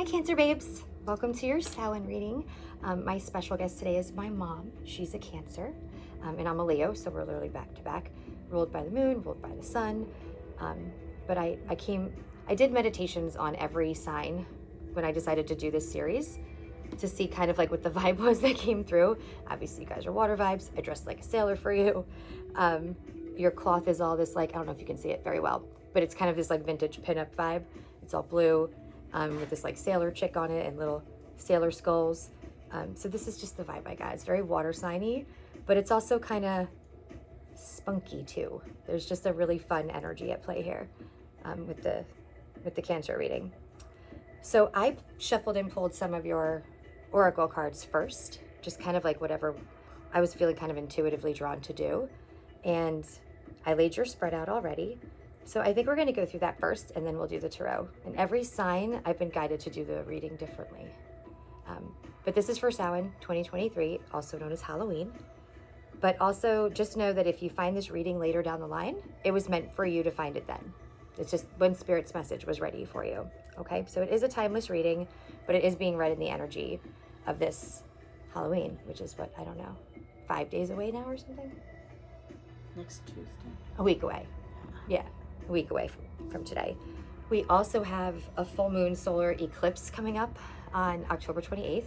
Hi Cancer babes, welcome to your Samhain reading. My special guest today is my mom. She's a Cancer and I'm a Leo, so we're literally back to back, ruled by the moon, ruled by the sun. But I did meditations on every sign when I decided to do this series to see kind of like what the vibe was that came through. Obviously you guys are water vibes. I dressed like a sailor for you. Your cloth is all this like, I don't know if you can see it very well, but it's kind of this like vintage pinup vibe. It's all blue. With this like sailor chick on it and little sailor skulls. So this is just the vibe I got. It's very water signy, but it's also kind of spunky too. There's just a really fun energy at play here with the Cancer reading. So I shuffled and pulled some of your oracle cards first, just kind of like whatever I was feeling kind of intuitively drawn to do. And I laid your spread out already. So I think we're going to go through that first, and then we'll do the tarot. And every sign, I've been guided to do the reading differently. But this is for Samhain 2023, also known as Halloween. But also just know that if you find this reading later down the line, it was meant for you to find it then. It's just when Spirit's message was ready for you. Okay, so it is a timeless reading, but it is being read in the energy of this Halloween, which is what, I don't know, 5 days away now or something? Next Tuesday. A week away. Yeah. A week away from today. We also have a full moon solar eclipse coming up on October 28th.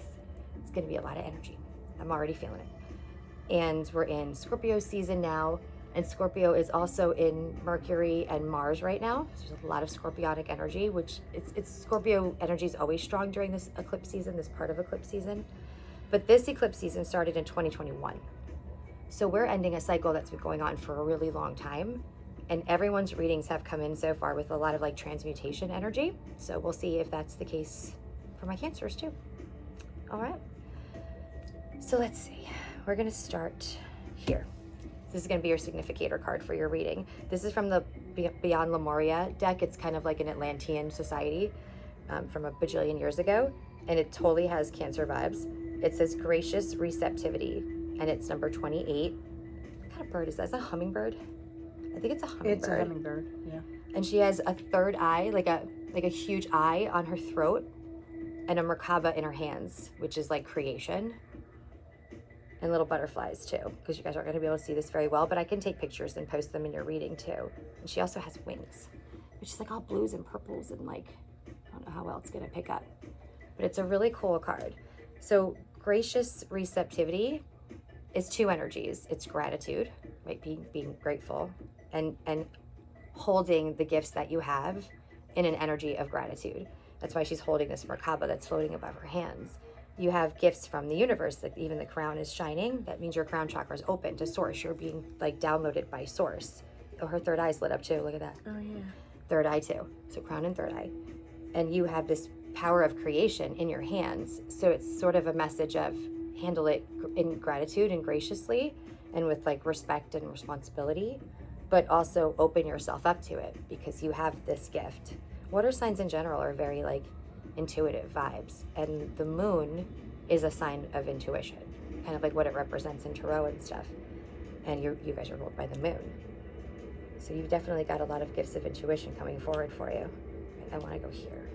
It's going to be a lot of energy. I'm already feeling it. And we're in Scorpio season now. And Scorpio is also in Mercury and Mars right now. So there's a lot of scorpionic energy, which it's Scorpio energy is always strong during this eclipse season, this part of eclipse season. But this eclipse season started in 2021. So we're ending a cycle that's been going on for a really long time. And everyone's readings have come in so far with a lot of like transmutation energy. So we'll see if that's the case for my Cancers too. All right. So let's see. We're going to start here. This is going to be your significator card for your reading. This is from the Beyond Lemuria deck. It's kind of like an Atlantean society from a bajillion years ago. And it totally has Cancer vibes. It says gracious receptivity. And it's number 28. What kind of bird is that? Is that a hummingbird? I think it's a hummingbird. It's a hummingbird, yeah. And she has a third eye, like a huge eye on her throat, and a Merkaba in her hands, which is like creation. And little butterflies too, because you guys aren't going to be able to see this very well, but I can take pictures and post them in your reading too. And she also has wings, which is like all blues and purples and like, I don't know how well it's going to pick up. But it's a really cool card. So gracious receptivity is two energies. It's gratitude, right? Being grateful and holding the gifts that you have in an energy of gratitude. That's why she's holding this Merkaba that's floating above her hands. You have gifts from the universe, like even the crown is shining. That means your crown chakra is open to source. You're being like downloaded by source. Oh, her third eye's lit up too. Look at that. Oh yeah. Third eye too. So crown and third eye. And you have this power of creation in your hands. So it's sort of a message of handle it in gratitude and graciously and with like respect and responsibility, but also open yourself up to it because you have this gift. Water signs in general are very like intuitive vibes, and the moon is a sign of intuition, kind of like what it represents in tarot and stuff. And you guys are ruled by the moon. So you've definitely got a lot of gifts of intuition coming forward for you. I want to go here.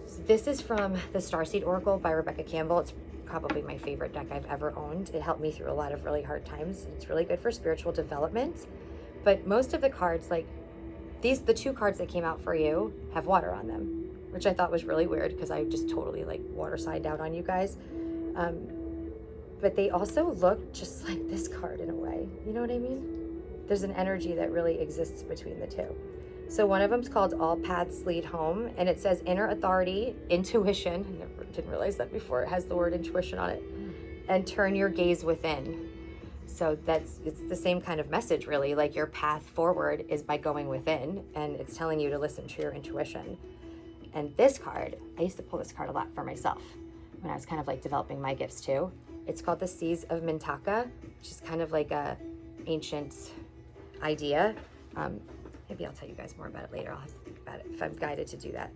So this is from the Starseed Oracle by Rebecca Campbell. It's probably my favorite deck I've ever owned. It helped me through a lot of really hard times. It's really good for spiritual development. But most of the cards, like the two cards that came out for you have water on them, which I thought was really weird because I just totally like water side down on you guys. But they also look just like this card in a way. You know what I mean? There's an energy that really exists between the two. So one of them's called All Paths Lead Home, and it says inner authority, intuition. I never didn't realize that before. It has the word intuition on it. And turn your gaze within. So it's the same kind of message really, like your path forward is by going within, and it's telling you to listen to your intuition. And this card, I used to pull this card a lot for myself when I was kind of like developing my gifts too. It's called the Seas of Mintaka, which is kind of like a ancient idea. Maybe I'll tell you guys more about it later. I'll have to think about it if I'm guided to do that.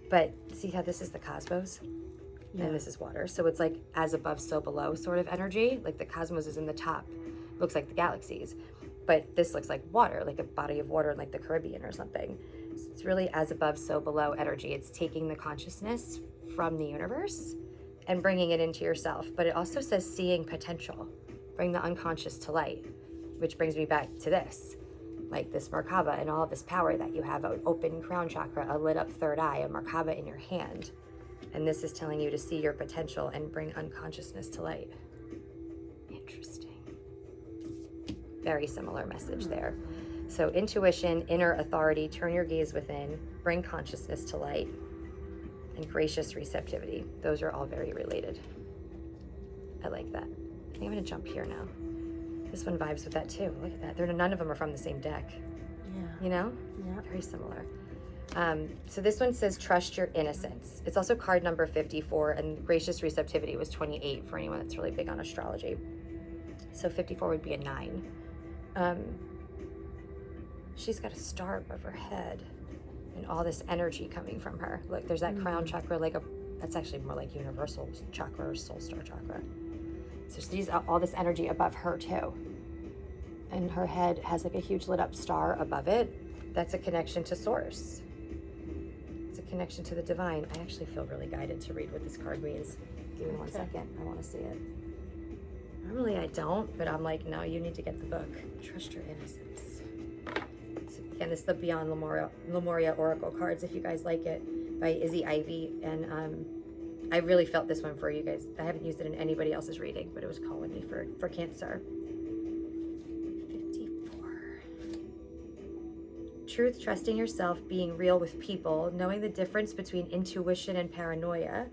But see how this is the cosmos? Yeah. And this is water. So it's like as above, so below sort of energy. Like the cosmos is in the top. Looks like the galaxies. But this looks like water, like a body of water in like the Caribbean or something. It's really as above, so below energy. It's taking the consciousness from the universe and bringing it into yourself. But it also says seeing potential. Bring the unconscious to light, which brings me back to this. Like this Merkaba and all of this power that you have, an open crown chakra, a lit up third eye, a Merkaba in your hand. And this is telling you to see your potential and bring unconsciousness to light. Interesting. Very similar message there. So intuition, inner authority, turn your gaze within, bring consciousness to light, and gracious receptivity. Those are all very related. I like that. I think I'm going to jump here now. This one vibes with that too. Look at that. None of them are from the same deck. Yeah. You know? Yeah. Very similar. So this one says trust your innocence. It's also card number 54, and gracious receptivity was 28 for anyone that's really big on astrology. So 54 would be a 9. She's got a star above her head and all this energy coming from her. Look, there's that crown chakra, that's actually more like universal chakra or soul star chakra. So she's all this energy above her too. And her head has like a huge lit up star above it. That's a connection to source. It's a connection to the divine. I actually feel really guided to read what this card means. Give me 1 second. I want to see it. Normally I don't, but I'm like, no, you need to get the book. Trust your innocence. So again, this is the Beyond Lemuria Oracle cards, if you guys like it, by Izzy Ivy. And I really felt this one for you guys. I haven't used it in anybody else's reading, but it was calling me for Cancer. 54. Truth, trusting yourself, being real with people, knowing the difference between intuition and paranoia,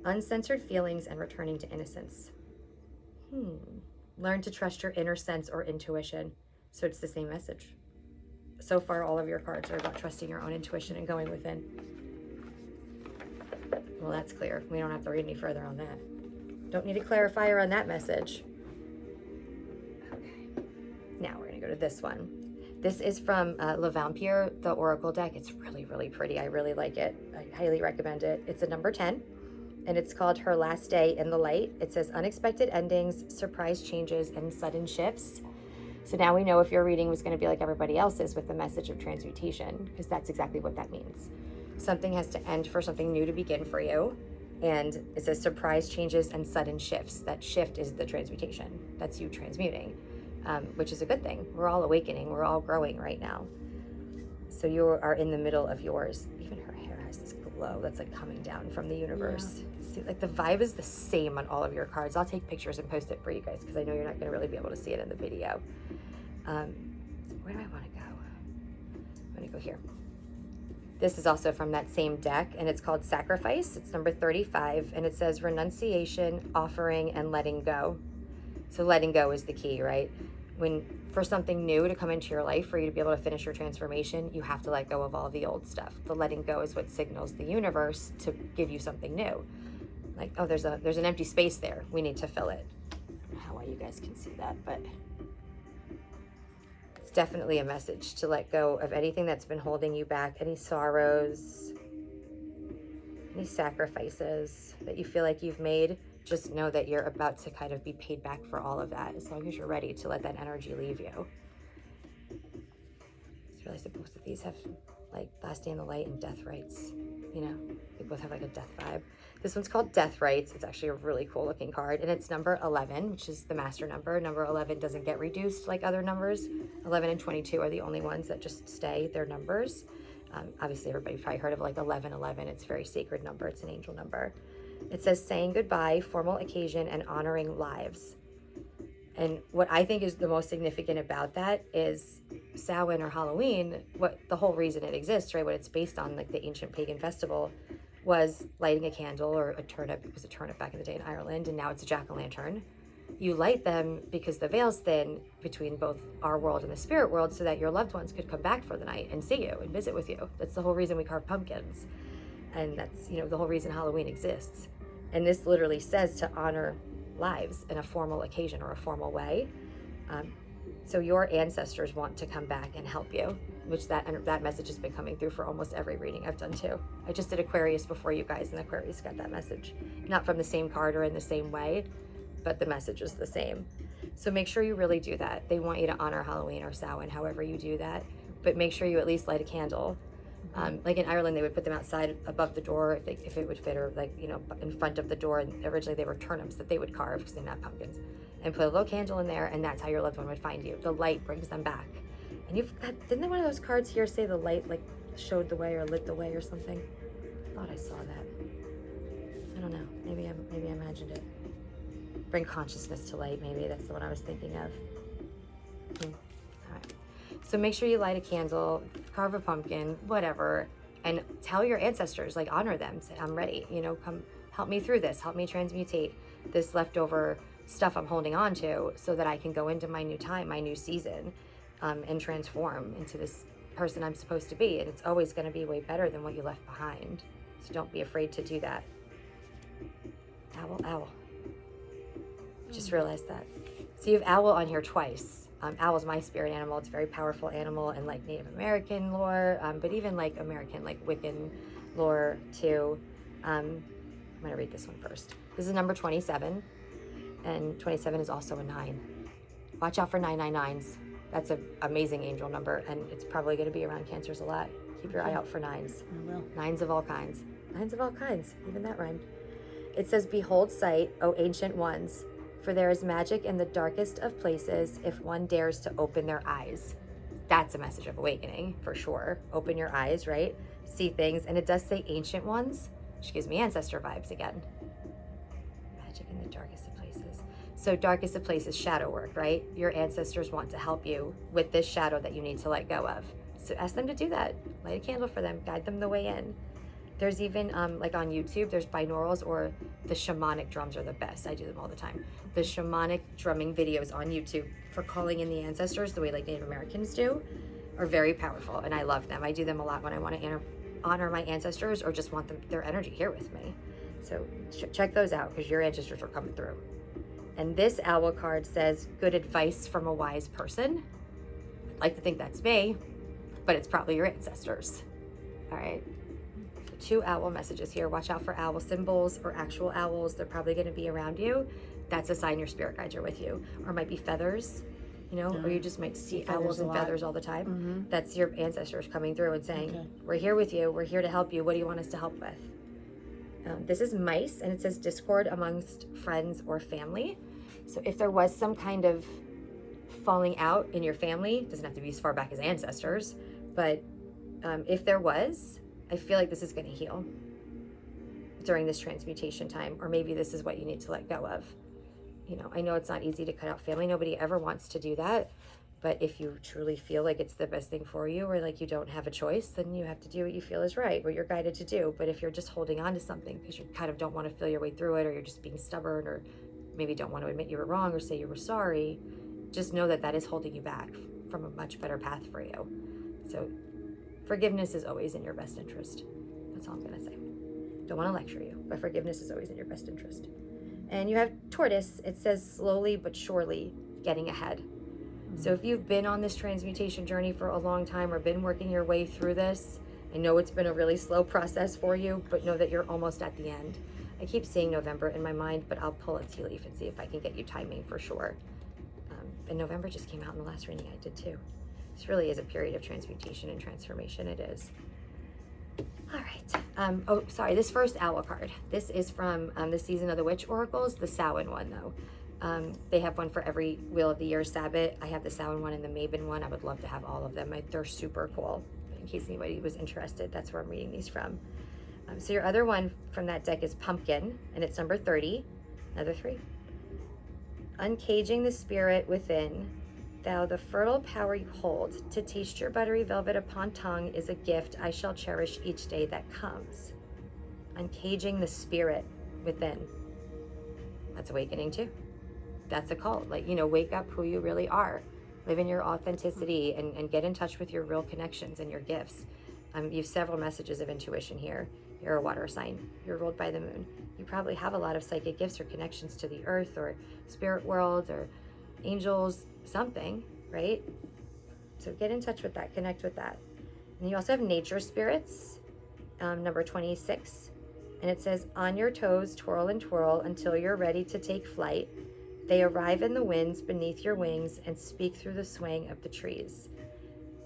uncensored feelings, and returning to innocence. Learn to trust your inner sense or intuition. So it's the same message. So far, all of your cards are about trusting your own intuition and going within. Well, that's clear. We don't have to read any further on that. Don't need a clarifier on that message. Okay. Now we're going to go to this one. This is from Le Vampire, the Oracle deck. It's really, really pretty. I really like it. I highly recommend it. It's a number 10. And it's called Her Last Day in the Light. It says unexpected endings, surprise changes, and sudden shifts. So now we know if your reading was going to be like everybody else's with the message of transmutation, because that's exactly what that means. Something has to end for something new to begin for you. And it says surprise changes and sudden shifts. That shift is the transmutation. That's you transmuting, which is a good thing. We're all awakening. We're all growing right now. So you are in the middle of yours. Even her hair has this glow that's like coming down from the universe. Yeah. See, like the vibe is the same on all of your cards. I'll take pictures and post it for you guys because I know you're not going to really be able to see it in the video. Where do I want to go? I'm going to go here. This is also from that same deck, and it's called Sacrifice. It's number 35, and it says renunciation, offering, and letting go. So letting go is the key, right? When for something new to come into your life, for you to be able to finish your transformation, you have to let go of all the old stuff. The letting go is what signals the universe to give you something new. Like, oh, there's an empty space there. We need to fill it. I don't know how well you guys can see that, but it's definitely a message to let go of anything that's been holding you back, any sorrows, any sacrifices that you feel like you've made. Just know that you're about to kind of be paid back for all of that as long as you're ready to let that energy leave you. It's really supposed that these have like Last Day in the Light and Death Rites, you know? They both have like a death vibe. This one's called Death Rites. It's actually a really cool looking card, and it's number 11, which is the master number. Number 11 doesn't get reduced like other numbers. 11 and 22 are the only ones that just stay their numbers. Obviously, everybody's probably heard of like 1111. It's a very sacred number. It's an angel number. It says saying goodbye, formal occasion, and honoring lives. And what I think is the most significant about that is Samhain or Halloween, what the whole reason it exists, right? What it's based on, like the ancient pagan festival, was lighting a candle or a turnip. It was a turnip back in the day in Ireland, and now it's a jack-o'-lantern. You light them because the veil's thin between both our world and the spirit world so that your loved ones could come back for the night and see you and visit with you. That's the whole reason we carve pumpkins. And that's, you know, the whole reason Halloween exists. And this literally says to honor lives in a formal occasion or a formal way. So your ancestors want to come back and help you, which that message has been coming through for almost every reading I've done too. I just did Aquarius before you guys, and Aquarius got that message. Not from the same card or in the same way, but the message is the same. So make sure you really do that. They want you to honor Halloween or Samhain, however you do that, but make sure you at least light a candle Like in Ireland, they would put them outside above the door if it would fit, or like, you know, in front of the door. And originally they were turnips that they would carve because they didn't have pumpkins, and put a little candle in there, and that's how your loved one would find you. The light brings them back. And didn't one of those cards here say the light like showed the way or lit the way or something? I thought I saw that. I don't know. Maybe I imagined it. Bring consciousness to light. Maybe that's the one I was thinking of. All right. So make sure you light a candle, carve a pumpkin, whatever, and tell your ancestors, like honor them. Say, I'm ready. You know, come help me through this. Help me transmutate this leftover stuff I'm holding on to, so that I can go into my new time, my new season, and transform into this person I'm supposed to be. And it's always going to be way better than what you left behind. So don't be afraid to do that. Owl, owl. Just realized that. So you have owl on here twice. Owl is my spirit animal. It's a very powerful animal in like Native American lore, but even like American, like Wiccan lore too. I'm going to read this one first. This is number 27, and 27 is also a 9. Watch out for 999s. That's an amazing angel number, and it's probably going to be around Cancers a lot. Keep your eye out for 9s. I will. 9s of all kinds. 9s of all kinds. Even that rhymed. It says, behold sight, O ancient ones, for there is magic in the darkest of places if one dares to open their eyes. That's a message of awakening, for sure. Open your eyes, right? See things. And it does say ancient ones, which gives me ancestor vibes again. Magic in the darkest of places. So darkest of places, shadow work, right? Your ancestors want to help you with this shadow that you need to let go of. So ask them to do that. Light a candle for them. Guide them the way in. There's even, like on YouTube, there's binaurals, or the shamanic drums are the best. I do them all the time. The shamanic drumming videos on YouTube for calling in the ancestors, the way like Native Americans do, are very powerful, and I love them. I do them a lot when I want to honor my ancestors, or just want their energy here with me. So check those out, because your ancestors are coming through. And this owl card says, good advice from a wise person. I'd like to think that's me, but it's probably your ancestors. All right. 2 owl messages here. Watch out for owl symbols or actual owls. They're probably going to be around you. That's a sign your spirit guides are with you. Or it might be feathers, you know, or you just might see owls and feathers all the time. Mm-hmm. That's your ancestors coming through and saying, we're here with you. We're here to help you. What do you want us to help with? This is mice, and it says discord amongst friends or family. So if there was some kind of falling out in your family, it doesn't have to be as far back as ancestors, but if there was, I feel like this is going to heal during this transmutation time, or maybe this is what you need to let go of. You know, I know it's not easy to cut out family. Nobody ever wants to do that. But if you truly feel like it's the best thing for you, or like you don't have a choice, then you have to do what you feel is right, what you're guided to do. But if you're just holding on to something because you kind of don't want to feel your way through it, or you're just being stubborn, or maybe don't want to admit you were wrong or say you were sorry, just know that that is holding you back from a much better path for you. So forgiveness is always in your best interest. That's all I'm going to say. Don't want to lecture you, but forgiveness is always in your best interest. And you have tortoise. It says slowly but surely getting ahead. So if you've been on this transmutation journey for a long time, or been working your way through this, I know it's been a really slow process for you, but know that you're almost at the end. I keep seeing November in my mind, but I'll pull a tea leaf and see if I can get you timing for sure. And November just came out in the last reading I did too. This really is a period of transmutation and transformation. It is. All right. This first owl card. This is from the Season of the Witch Oracles, the Samhain one though. They have one for every Wheel of the Year Sabbath. I have the Samhain one and the Maven one. I would love to have all of them. They're super cool. In case anybody was interested, that's where I'm reading these from. So your other one from that deck is Pumpkin, and it's number 30. Another 3. Uncaging the spirit within, thou the fertile power you hold, to taste your buttery velvet upon tongue is a gift I shall cherish each day that comes. Uncaging the spirit within. That's awakening too. That's a call. Like, wake up who you really are. Live in your authenticity and get in touch with your real connections and your gifts. You have several messages of intuition here. You're a water sign. You're ruled by the moon. You probably have a lot of psychic gifts or connections to the earth or spirit world or angels, something, right? So get in touch with that. Connect with that. And you also have nature spirits, number 26. And it says, on your toes, twirl and twirl until you're ready to take flight. They arrive in the winds beneath your wings and speak through the swaying of the trees.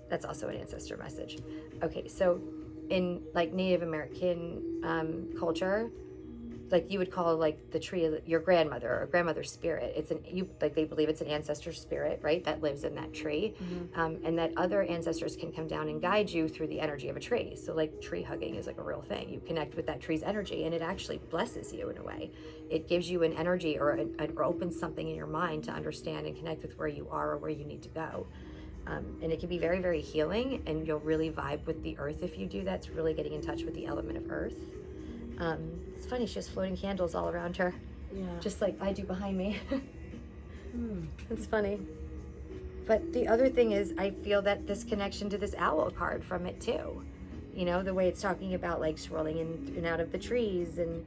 That's also an ancestor message. Okay, so in like Native American culture, like you would call like the tree your grandmother or grandmother's spirit. It's like they believe it's an ancestor spirit, right, that lives in that tree. And that other ancestors can come down and guide you through the energy of a tree. So like tree hugging is like a real thing. You connect with that tree's energy, and it actually blesses you in a way. It gives you an energy or opens something in your mind to understand and connect with where you are or where you need to go. And it can be very, very healing, and you'll really vibe with the earth if you do that. It's really getting in touch with the element of earth. It's funny, she has floating candles all around her. Yeah. Just like I do behind me. It's funny. But the other thing is, I feel that this connection to this owl card from it too. You know, the way it's talking about like swirling in and out of the trees and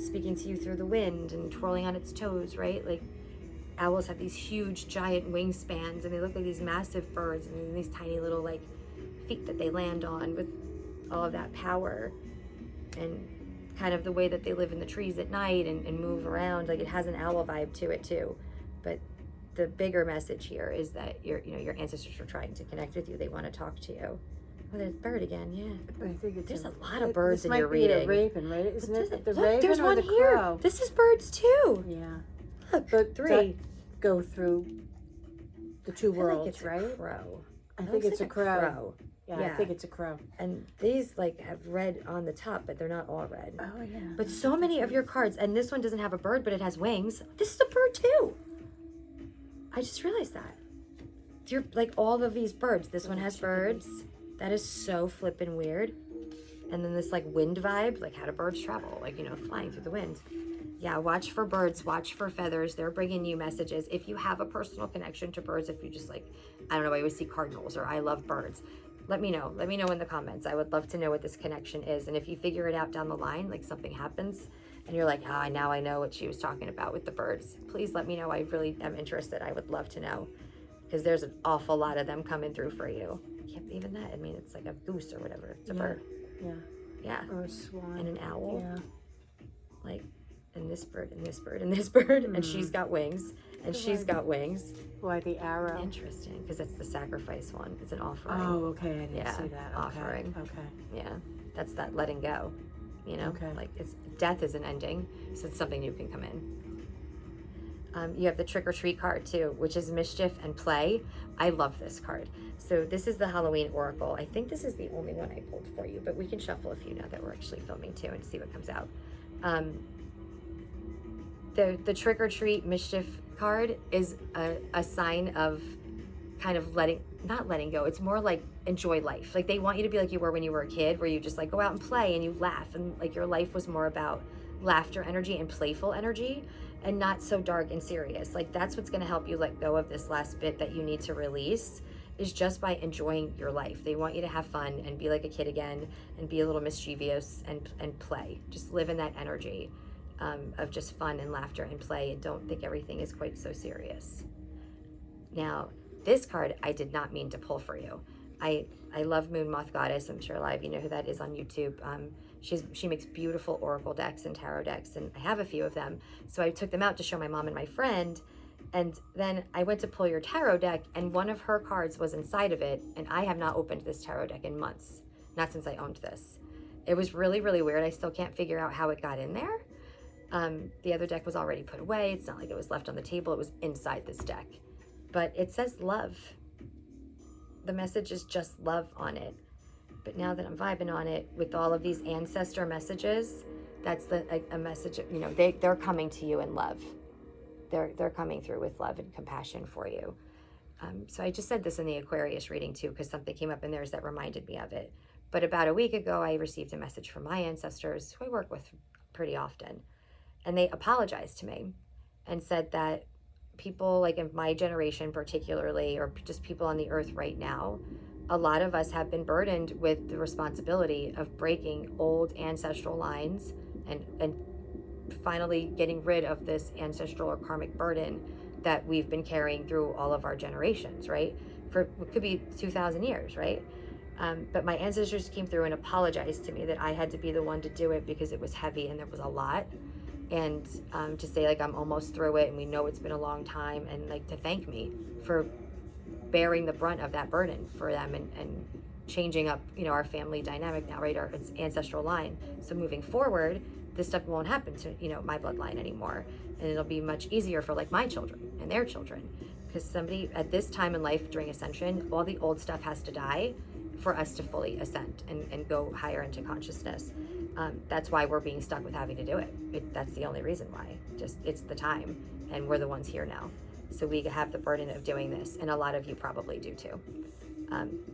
speaking to you through the wind and twirling on its toes, right? Like owls have these huge giant wingspans, and they look like these massive birds, and these tiny little like feet that they land on with all of that power, and kind of the way that they live in the trees at night and move around. Like it has an owl vibe to it too. But the bigger message here is that your ancestors are trying to connect with you. They want to talk to you. Oh, there's a bird again. Yeah, I think there's a lot of birds in your reading. reading. A raven, right? Isn't it the Look, raven there's or one the here. crow? This is birds too. Yeah. Look, But 3. that go through the two I feel worlds, like it's right? A crow. I It think looks it's like a crow. Yeah, I think it's a crow. And these like have red on the top, but they're not all red. Oh yeah. But so many of your cards, and this one doesn't have a bird, but it has wings. This is a bird too. I just realized that. You're like all of these birds. This one has birds. That is so flippin' weird. And then this like wind vibe, like how do birds travel? Like, you know, flying through the wind. Yeah, watch for birds, watch for feathers. They're bringing you messages. If you have a personal connection to birds, if you just like, I don't know, I always see cardinals or I love birds. Let me know. Let me know in the comments. I would love to know what this connection is. And if you figure it out down the line, like something happens and you're like, now I know what she was talking about with the birds. Please let me know. I really am interested. I would love to know, because there's an awful lot of them coming through for you. Can't even that. I mean, it's like a goose or whatever. It's a bird. Yeah. Yeah. Or a swan. And an owl. Yeah. Like, and this bird, and this bird, and this bird, and she's got wings, and she's got wings. Why the arrow? Interesting, because it's the sacrifice one. It's an offering. Oh, okay. I didn't see that. Okay. Offering. Okay. Yeah, that's that letting go. You know, Okay. like death is an ending, so it's something new can come in. You have the trick or treat card too, which is mischief and play. I love this card. So this is the Halloween Oracle. I think this is the only one I pulled for you, but we can shuffle a few now that we're actually filming too and see what comes out. The trick or treat mischief card is a sign of kind of not letting go. It's more like enjoy life. Like they want you to be like you were when you were a kid, where you just like go out and play and you laugh, and like your life was more about laughter energy and playful energy, and not so dark and serious. Like that's what's going to help you let go of this last bit that you need to release, is just by enjoying your life. They want you to have fun and be like a kid again and be a little mischievous and play. Just live in that energy of just fun and laughter and play, and don't think everything is quite so serious. Now, this card I did not mean to pull for you. I love Moon Moth Goddess. I'm sure a lot of you know who that is on YouTube. She makes beautiful oracle decks and tarot decks, and I have a few of them. So I took them out to show my mom and my friend, and then I went to pull your tarot deck, and one of her cards was inside of it, and I have not opened this tarot deck in months, not since I owned this. It was really, really weird. I still can't figure out how it got in there. The other deck was already put away. It's not like it was left on the table. It was inside this deck. But it says love. The message is just love on it. But now that I'm vibing on it with all of these ancestor messages, that's a message, you know, they're coming to you in love. They're coming through with love and compassion for you. So I just said this in the Aquarius reading too, because something came up in theirs that reminded me of it. But about a week ago, I received a message from my ancestors, who I work with pretty often. And they apologized to me and said that people like in my generation particularly, or just people on the earth right now, a lot of us have been burdened with the responsibility of breaking old ancestral lines and finally getting rid of this ancestral or karmic burden that we've been carrying through all of our generations, right? For what could be 2,000 years, right? But my ancestors came through and apologized to me that I had to be the one to do it because it was heavy and there was a lot. And to say like I'm almost through it, and we know it's been a long time, and like to thank me for bearing the brunt of that burden for them and changing up, our family dynamic now, right? Our ancestral line. So moving forward, this stuff won't happen to, my bloodline anymore. And it'll be much easier for like my children and their children. Because somebody at this time in life during ascension, all the old stuff has to die for us to fully ascend and go higher into consciousness. That's why we're being stuck with having to do it. That's the only reason why. Just, it's the time, and we're the ones here now. So we have the burden of doing this, and a lot of you probably do too.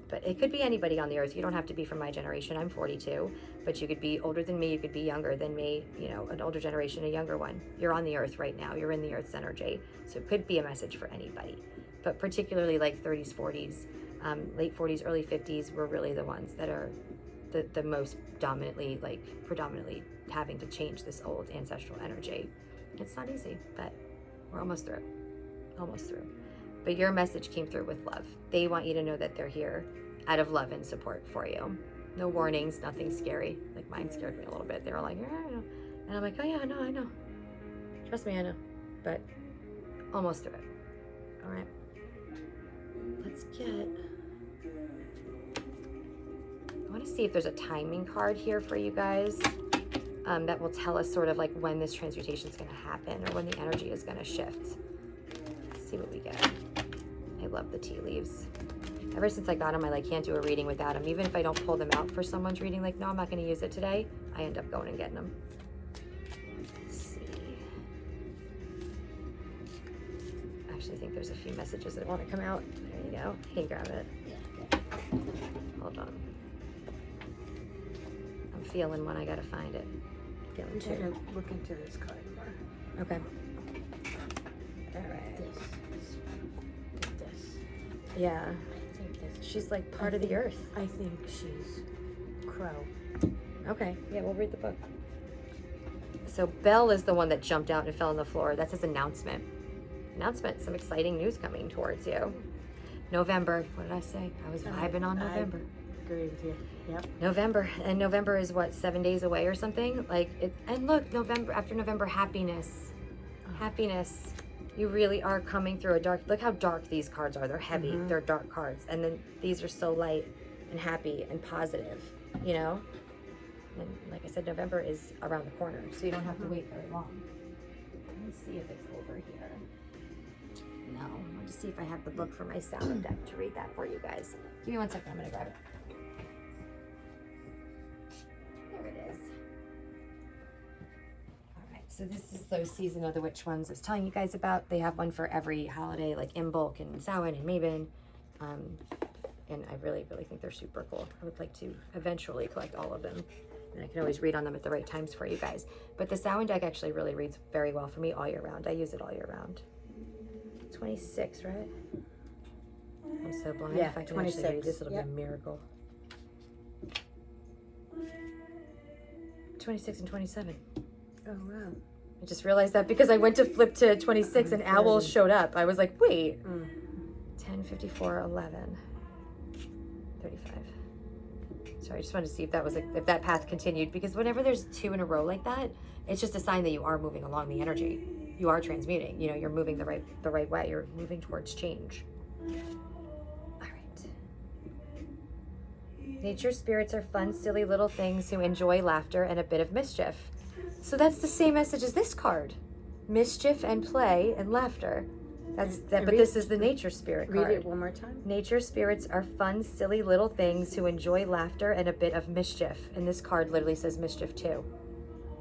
But it could be anybody on the earth. You don't have to be from my generation. I'm 42, but you could be older than me. You could be younger than me, an older generation, a younger one. You're on the earth right now. You're in the earth's energy. So it could be a message for anybody, but particularly like 30s, 40s, late 40s, early 50s were really the ones that are the most predominantly having to change this old ancestral energy. It's not easy, but we're almost through. But your message came through with love. They want you to know that they're here out of love and support for you. No warnings, nothing scary. Like mine scared me a little bit. They were like, yeah, I know. And I'm like, oh yeah, I know. Trust me, I know. But almost through it. All right. Let's get... I want to see if there's a timing card here for you guys that will tell us sort of like when this transmutation is going to happen or when the energy is going to shift. Let's see what we get. I love the tea leaves. Ever since I got them, I can't do a reading without them. Even if I don't pull them out for someone's reading, no, I'm not going to use it today, I end up going and getting them. Let's see. I actually think there's a few messages that want to come out. There you go. You can grab it. Hold on. I'm feeling one. I got to find it. I'm trying to look into this card more. Okay. All right. This. Yeah. I think this. She's like part of the earth. I think she's crow. Okay. Yeah, we'll read the book. So Belle is the one that jumped out and fell on the floor. That's his announcement. Some exciting news coming towards you. November. What did I say? I was vibing on November. I agree with you. Yep. November is what, 7 days away or something? And look, November, after November, happiness. Happiness. You really are coming through a dark, look how dark these cards are. They're heavy. Mm-hmm. They're dark cards. And then these are so light and happy and positive, And like I said, November is around the corner, so you don't have to wait very long. Let me see if it's over here. No, I'll just see if I have the book for my sound deck to read that for you guys. Give me 1 second, I'm gonna grab it. There it is. All right, so this is the Season of the Witch ones I was telling you guys about. They have one for every holiday, like Imbolc and Samhain and Mabon. And I really, really think they're super cool. I would like to eventually collect all of them. And I can always read on them at the right times for you guys. But the Samhain deck actually really reads very well for me all year round. I use it all year round. 26, right? I'm so blind. Yeah, if I can 26. actually read this, it'll be a miracle. 26 and 27. Oh, wow. I just realized that because I went to flip to 26 and owls showed up. I was like, wait. 10, 54, 11, 35. Sorry, I just wanted to see if that was if that path continued, because whenever there's 2 in a row like that, it's just a sign that you are moving along the energy. You are transmuting. You're moving the right way. You're moving towards change. All right. Nature spirits are fun, silly little things who enjoy laughter and a bit of mischief. So that's the same message as this card: mischief and play and laughter. But this is the nature spirit card. Read it one more time. Nature spirits are fun, silly little things who enjoy laughter and a bit of mischief. And this card literally says mischief too.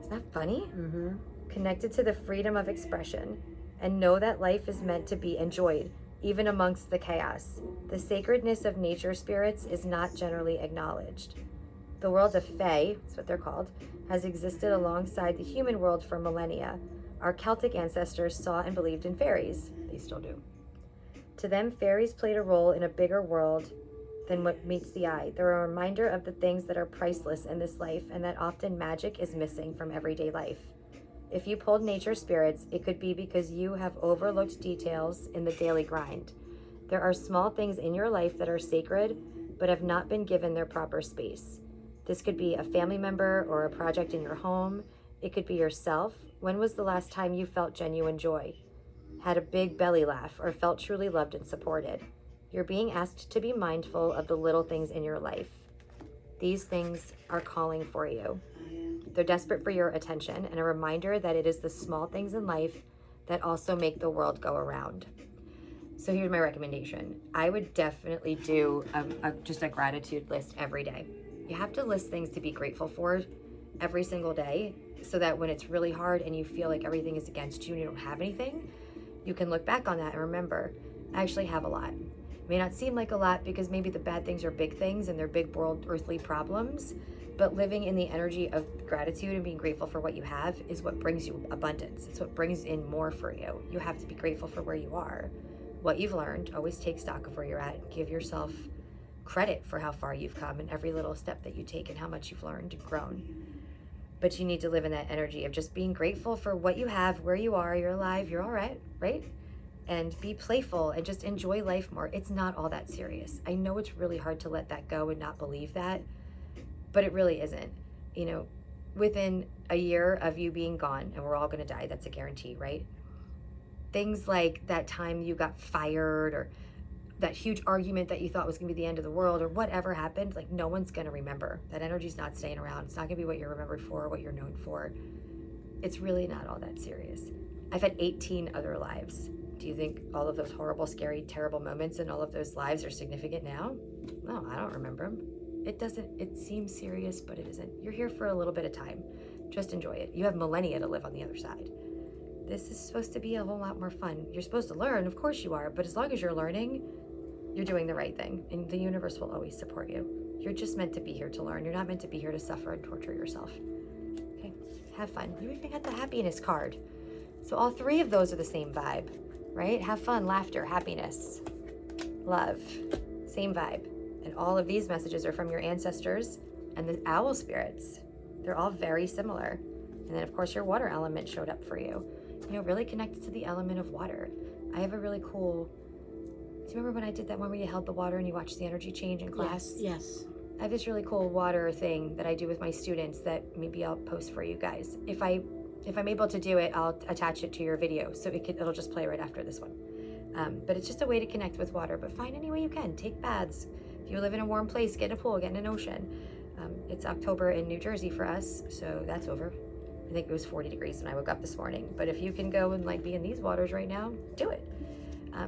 Isn't that funny? Mm-hmm. Connected to the freedom of expression, and know that life is meant to be enjoyed, even amongst the chaos. The sacredness of nature spirits is not generally acknowledged. The world of Fae, that's what they're called, has existed alongside the human world for millennia. Our Celtic ancestors saw and believed in fairies. They still do. To them, fairies played a role in a bigger world than what meets the eye. They're a reminder of the things that are priceless in this life, and that often magic is missing from everyday life. If you pulled nature spirits, it could be because you have overlooked details in the daily grind. There are small things in your life that are sacred, but have not been given their proper space. This could be a family member or a project in your home. It could be yourself. When was the last time you felt genuine joy, had a big belly laugh, or felt truly loved and supported? You're being asked to be mindful of the little things in your life. These things are calling for you. They're desperate for your attention and a reminder that it is the small things in life that also make the world go around. So here's my recommendation. I would definitely do just a gratitude list every day. You have to list things to be grateful for every single day so that when it's really hard and you feel like everything is against you and you don't have anything, you can look back on that and remember, I actually have a lot. It may not seem like a lot because maybe the bad things are big things and they're big world earthly problems, but living in the energy of gratitude and being grateful for what you have is what brings you abundance. It's what brings in more for you. You have to be grateful for where you are. What you've learned, always take stock of where you're at. Give yourself credit for how far you've come and every little step that you take and how much you've learned and grown. But you need to live in that energy of just being grateful for what you have, where you are, you're alive, you're all right, right? And be playful and just enjoy life more. It's not all that serious. I know it's really hard to let that go and not believe that, but it really isn't. You know, within a year of you being gone, and we're all gonna die, that's a guarantee, right? Things like that time you got fired or that huge argument that you thought was gonna be the end of the world or whatever happened, like no one's gonna remember. That energy's not staying around. It's not gonna be what you're remembered for or what you're known for. It's really not all that serious. I've had 18 other lives. Do you think all of those horrible, scary, terrible moments in all of those lives are significant now? No, I don't remember them. It seems serious, but it isn't. You're here for a little bit of time. Just enjoy it. You have millennia to live on the other side. This is supposed to be a whole lot more fun. You're supposed to learn, of course you are, but as long as you're learning, you're doing the right thing, and the universe will always support you. You're just meant to be here to learn. You're not meant to be here to suffer and torture yourself. Okay, have fun. You even got the happiness card. So all three of those are the same vibe, right? Have fun, laughter, happiness, love, same vibe. And all of these messages are from your ancestors and the owl spirits. They're all very similar. And then of course your water element showed up for you. You know, really connected to the element of water. I have a really cool, do you remember when I did that one where you held the water and you watched the energy change in class? Yes. I have this really cool water thing that I do with my students that maybe I'll post for you guys. If I'm able to do it, I'll attach it to your video so it'll just play right after this one. But it's just a way to connect with water, but find any way you can. Take baths. If you live in a warm place, get in a pool, get in an ocean. It's October in New Jersey for us, so that's over. I think it was 40 degrees when I woke up this morning. But if you can go and like be in these waters right now, do it.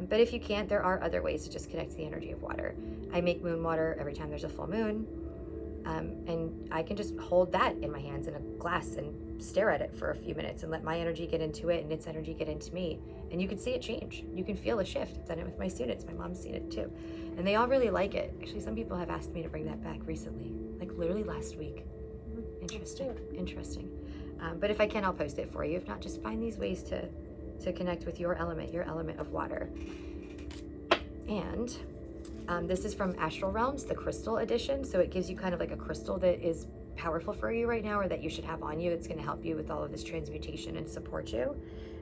But if you can't, there are other ways to just connect to the energy of water. I make moon water every time there's a full moon. And I can just hold that in my hands in a glass and stare at it for a few minutes and let my energy get into it and its energy get into me. And you can see it change. You can feel a shift. I've done it with my students. My mom's seen it too. And they all really like it. Actually, some people have asked me to bring that back recently, like literally last week. Interesting. But if I can, I'll post it for you. If not, just find these ways to connect with your element of water. And this is from Astral Realms, the crystal edition. So it gives you kind of like a crystal that is powerful for you right now, or that you should have on you. It's going to help you with all of this transmutation and support you.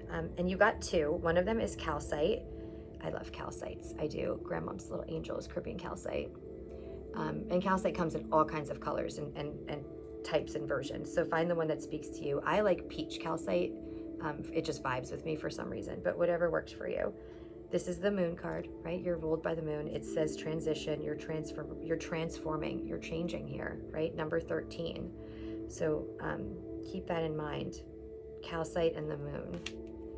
And you got two. One of them is calcite. I love calcites. I do. Grandmom's little angel is Caribbean calcite. And calcite comes in all kinds of colors and types and versions. So find the one that speaks to you. I like peach calcite. It just vibes with me for some reason, but whatever works for you. This is the moon card, right? You're ruled by the moon. It says transition, you're transforming, you're changing here, right? Number 13. So keep that in mind. Calcite and the moon.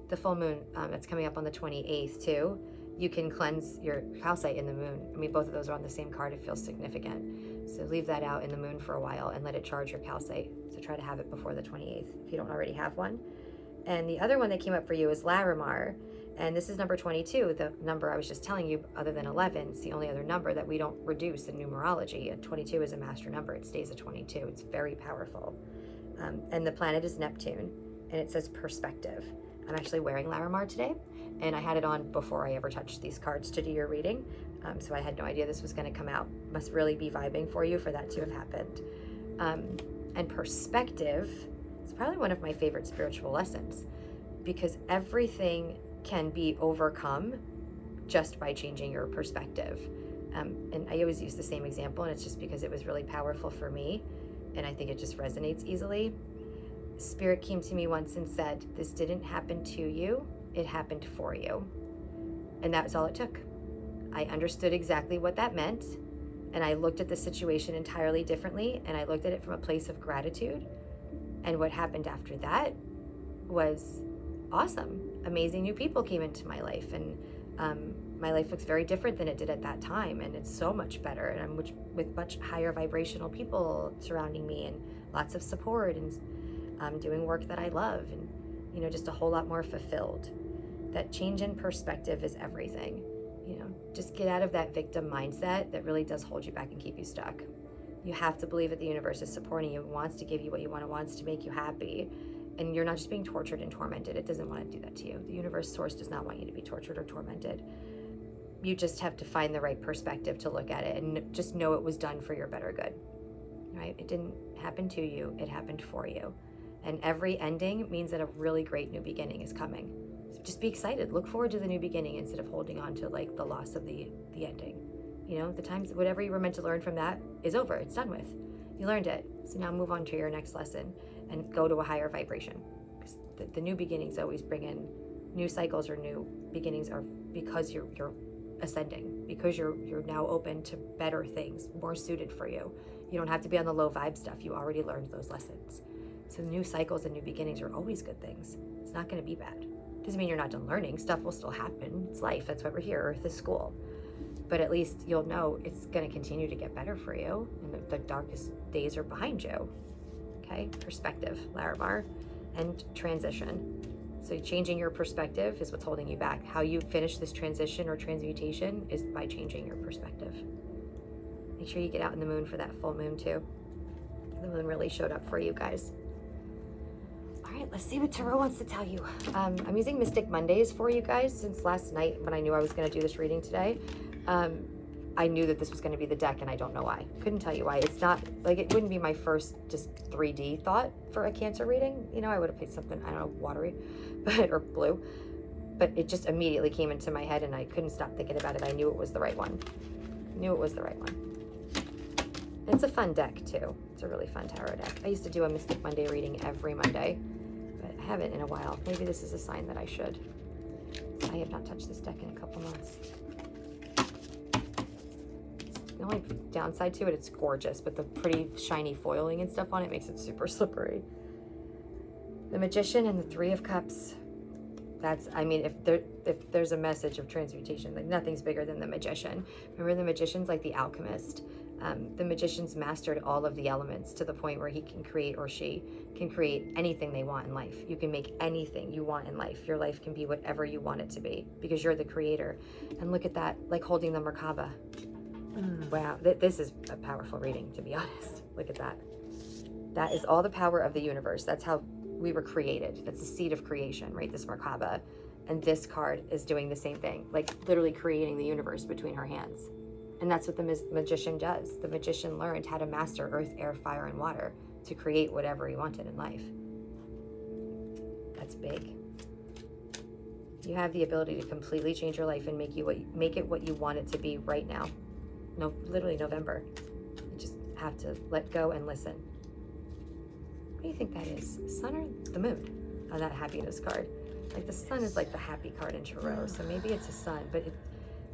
The full moon, that's coming up on the 28th too. You can cleanse your calcite in the moon. I mean, both of those are on the same card. It feels significant. So leave that out in the moon for a while and let it charge your calcite. So try to have it before the 28th if you don't already have one. And the other one that came up for you is Larimar. And this is number 22, the number I was just telling you, other than 11. It's the only other number that we don't reduce in numerology. And 22 is a master number. It stays at 22. It's very powerful. And the planet is Neptune. And it says perspective. I'm actually wearing Larimar today. And I had it on before I ever touched these cards to do your reading. So I had no idea this was going to come out. Must really be vibing for you for that to have happened. And perspective is probably one of my favorite spiritual lessons, because everything can be overcome just by changing your perspective. And I always use the same example, and it's just because it was really powerful for me, and I think it just resonates easily. Spirit came to me once and said, this didn't happen to you, it happened for you. And that was all it took. I understood exactly what that meant, and I looked at the situation entirely differently, and I looked at it from a place of gratitude. And what happened after that was awesome. Amazing new people came into my life, and my life looks very different than it did at that time, and it's so much better, and I'm with much higher vibrational people surrounding me, and lots of support, and doing work that I love, and just a whole lot more fulfilled. That change in perspective is everything. Just get out of that victim mindset that really does hold you back and keep you stuck. You have to believe that the universe is supporting you, wants to give you what you want, wants to make you happy. And you're not just being tortured and tormented. It doesn't want to do that to you. The universe source does not want you to be tortured or tormented. You just have to find the right perspective to look at it and just know it was done for your better good, right? It didn't happen to you, it happened for you. And every ending means that a really great new beginning is coming. So just be excited. Look forward to the new beginning instead of holding on to like the loss of the ending. The times, whatever you were meant to learn from that is over. It's done with. You learned it. So now move on to your next lesson and go to a higher vibration. Because the new beginnings always bring in new cycles, or new beginnings are because you're ascending, because you're now open to better things, more suited for you. You don't have to be on the low vibe stuff. You already learned those lessons. So new cycles and new beginnings are always good things. It's not going to be bad. Doesn't mean you're not done learning. Stuff will still happen. It's life. That's why we're here. Earth is school. But at least you'll know it's going to continue to get better for you, and the darkest days are behind you. Okay? Perspective, Larimar, and transition. So changing your perspective is what's holding you back. How you finish this transition or transmutation is by changing your perspective. Make sure you get out in the moon for that full moon too. The moon really showed up for you guys. All right, let's see what Tarot wants to tell you. I'm using Mystic Mondays for you guys since last night when I knew I was going to do this reading today. I knew that this was going to be the deck, and I don't know why. Couldn't tell you why. It's not like, it wouldn't be my first just 3D thought for a Cancer reading. I would have picked something, I don't know, watery, or blue. But it just immediately came into my head, and I couldn't stop thinking about it. I knew it was the right one. It's a fun deck too. It's a really fun tarot deck. I used to do a Mystic Monday reading every Monday, but I haven't in a while. Maybe this is a sign that I should. I have not touched this deck in a couple months. The only downside to it, it's gorgeous, but the pretty shiny foiling and stuff on it makes it super slippery. The Magician and the Three of Cups. That's, if there's a message of transmutation, like nothing's bigger than the Magician. Remember, the Magician's like the alchemist. The Magician's mastered all of the elements to the point where he can create, or she can create, anything they want in life. You can make anything you want in life. Your life can be whatever you want it to be because you're the creator. And look at that, like holding the Merkaba. Wow, this is a powerful reading, to be honest. Look at that. That is all the power of the universe. That's how we were created. That's the seed of creation, right? This Merkaba. And this card is doing the same thing, like literally creating the universe between her hands. And that's what the Magician does. The Magician learned how to master earth, air, fire, and water to create whatever he wanted in life. That's big. You have the ability to completely change your life and make it what you want it to be right now. No, literally November. You just have to let go and listen. What do you think that is? Sun or the moon? Oh, that happiness card. Like the sun is like the happy card in tarot, so maybe it's a sun, but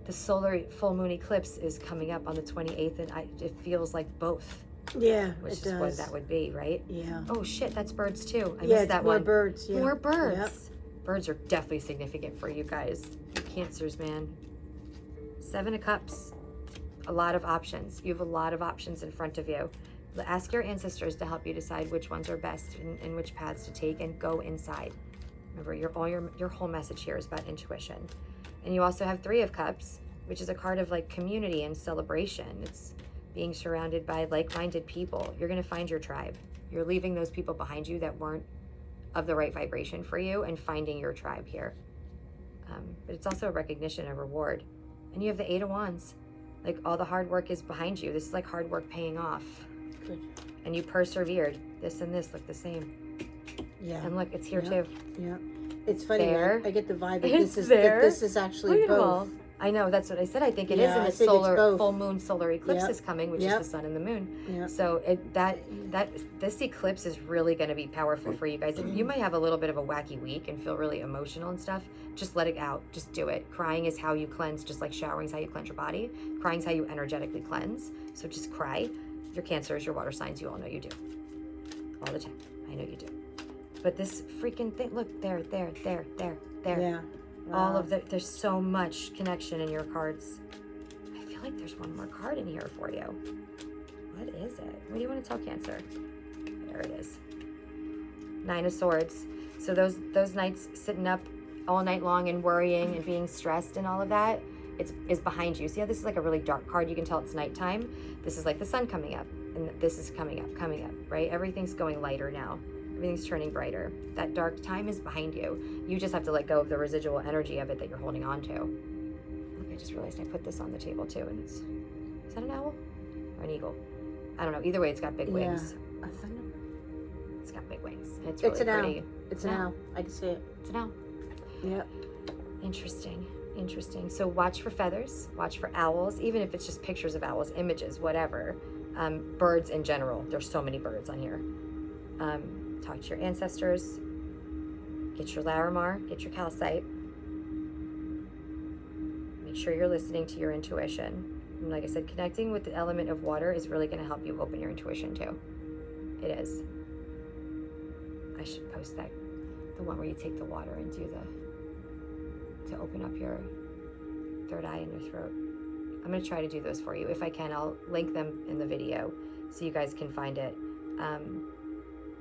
the solar full moon eclipse is coming up on the 28th, and it feels like both. Yeah, which it is does. what that would be, right? Yeah. Oh shit, that's birds too. I Yeah, missed it's that more one. birds. Yeah. More birds. Yep. Birds are definitely significant for you guys. You Cancers, man. 7 of Cups. A lot of options. You have a lot of options in front of you. Ask your ancestors to help you decide which ones are best and which paths to take, and go inside. Remember, your whole message here is about intuition. And you also have 3 of Cups, which is a card of like community and celebration. It's being surrounded by like-minded people. You're going to find your tribe. You're leaving those people behind you that weren't of the right vibration for you and finding your tribe here. But it's also a recognition, a reward. And you have the 8 of Wands. Like all the hard work is behind you. This is like hard work paying off. Good. And you persevered. This and this look the same. Yeah. And look, it's here too. Yeah. It's funny. There. I get the vibe that It's this there. is actually Look at them both. all. I know, that's what I said. I think it is, Yeah, and I the think it's both. full moon solar eclipse Yep. is coming, which Yep. is the sun and the moon. Yep. So this eclipse is really going to be powerful for you guys. And you might have a little bit of a wacky week and feel really emotional and stuff. Just let it out. Just do it. Crying is how you cleanse, just like showering is how you cleanse your body. Crying is how you energetically cleanse. So just cry. Your Cancers, your water signs, you all know you do. All the time. I know you do. But this freaking thing, look, there. Yeah. All Wow. of there's so much connection in your cards. I feel like there's one more card in here for you. What is it? What do you want to tell Cancer? There it is. 9 of Swords. So those nights sitting up all night long and worrying and being stressed and all of that, is behind you. See how this is like a really dark card? You can tell it's nighttime. This is like the sun coming up, and this is coming up, right? Everything's going lighter now. Everything's turning brighter. That dark time is behind you. You just have to let go of the residual energy of it that you're holding on to. Look, I just realized I put this on the table too, and is that an owl or an eagle? I don't know. Either way, it's got big wings. A thunder. It's got big wings. And it's really It's an pretty. owl. It's an owl. I can see it. It's an owl. Yep. Interesting. So watch for feathers. Watch for owls, even if it's just pictures of owls, images, whatever. Birds in general. There's so many birds on here. Talk to your ancestors. Get your Larimar. Get your calcite. Make sure you're listening to your intuition. And like I said, connecting with the element of water is really going to help you open your intuition too. It is. I should post that, the one where you take the water and do to open up your third eye and your throat. I'm going to try to do those for you. If I can, I'll link them in the video so you guys can find it.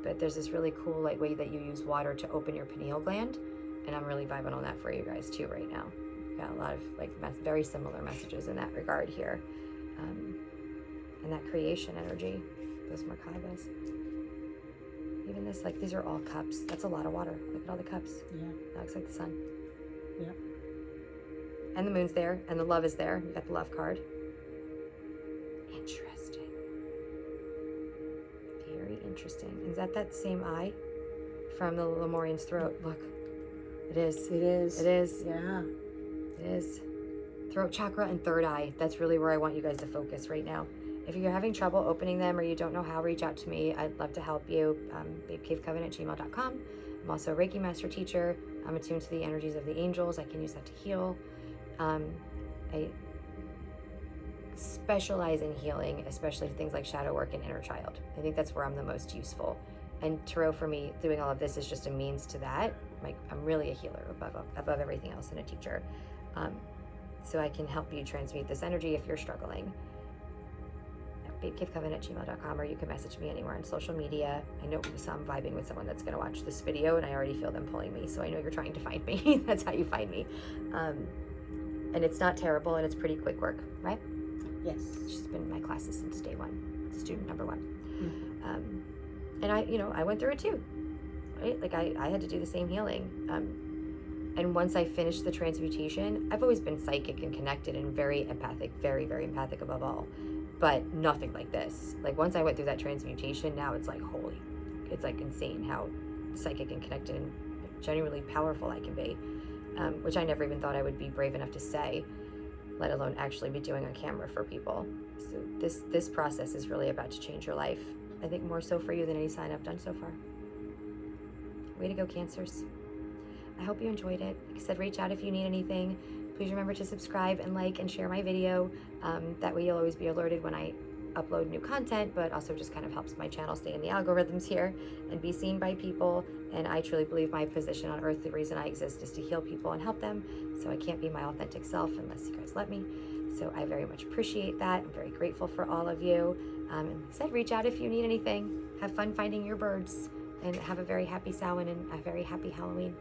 But there's this really cool way that you use water to open your pineal gland, and I'm really vibing on that for you guys too right now. Got a lot of very similar messages in that regard here, and that creation energy, those Merkabas. Even this, these are all cups. That's a lot of water. Look at all the cups. Yeah. That looks like the sun. Yep. And the moon's there, and the love is there. You got the love card. Interesting. Very interesting. Is that same eye from the Lemurian's throat? Look. It is. It is. It is. Yeah. It is. Throat chakra and third eye. That's really where I want you guys to focus right now. If you're having trouble opening them or you don't know how, reach out to me. I'd love to help you. babecavecoven@gmail.com. I'm also a Reiki master teacher. I'm attuned to the energies of the angels. I can use that to heal. I specialize in healing, especially things like shadow work and inner child. I think that's where I'm the most useful. And tarot for me, doing all of this is just a means to that. I'm really a healer above everything else and a teacher. So I can help you transmute this energy if you're struggling. babecavecoven@gmail.com, or you can message me anywhere on social media. I know I'm vibing with someone that's going to watch this video, and I already feel them pulling me, so I know you're trying to find me. That's how you find me. And it's not terrible, and it's pretty quick work, right? Yes. She's been in my classes since day one, student number 1. Mm-hmm. And I went through it too, right? I had to do the same healing. And once I finished the transmutation, I've always been psychic and connected and very empathic, very, very empathic above all, but nothing like this. Once I went through that transmutation, now it's holy. It's insane how psychic and connected and genuinely powerful I can be, which I never even thought I would be brave enough to say, let alone actually be doing on camera for people. So this process is really about to change your life. I think more so for you than any sign I've done so far. Way to go, Cancers. I hope you enjoyed it. Like I said, reach out if you need anything. Please remember to subscribe and like and share my video. That way you'll always be alerted when I upload new content, but also just kind of helps my channel stay in the algorithms here and be seen by people. And I truly believe my position on earth, the reason I exist, is to heal people and help them. So I can't be my authentic self unless you guys let me. So I very much appreciate that. I'm very grateful for all of you. And like I said, reach out if you need anything. Have fun finding your birds, and have a very happy Samhain and a very happy Halloween.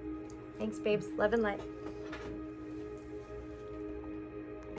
Thanks, babes. Love and light.